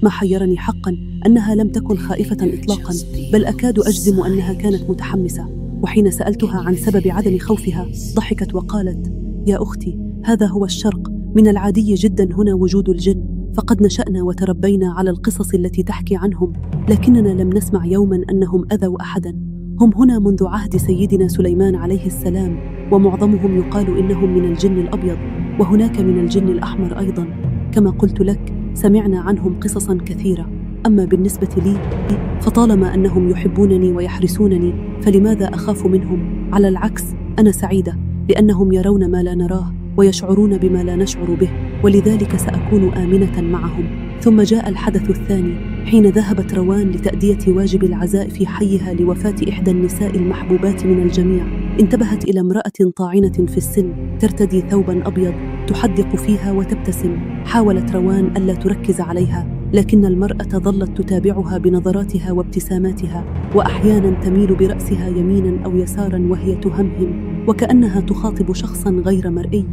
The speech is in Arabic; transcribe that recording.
ما حيرني حقا أنها لم تكن خائفة إطلاقا، بل أكاد أجزم أنها كانت متحمسة. وحين سألتها عن سبب عدم خوفها ضحكت وقالت: يا أختي، هذا هو الشرق، من العادي جدا هنا وجود الجن، فقد نشأنا وتربينا على القصص التي تحكي عنهم، لكننا لم نسمع يوما أنهم أذوا أحدا. هم هنا منذ عهد سيدنا سليمان عليه السلام، ومعظمهم يقال إنهم من الجن الأبيض، وهناك من الجن الأحمر أيضا. كما قلت لك، سمعنا عنهم قصصا كثيرة. أما بالنسبة لي فطالما أنهم يحبونني ويحرسونني، فلماذا أخاف منهم؟ على العكس، أنا سعيدة، لأنهم يرون ما لا نراه ويشعرون بما لا نشعر به، ولذلك سأكون آمنة معهم. ثم جاء الحدث الثاني، حين ذهبت روان لتأدية واجب العزاء في حيها لوفاة إحدى النساء المحبوبات من الجميع. انتبهت إلى امرأة طاعنة في السن ترتدي ثوبا أبيض تحدق فيها وتبتسم. حاولت روان ألا تركز عليها، لكن المرأة ظلت تتابعها بنظراتها وابتساماتها، وأحيانا تميل برأسها يمينا أو يسارا وهي تهمهم، وكأنها تخاطب شخصا غير مرئي.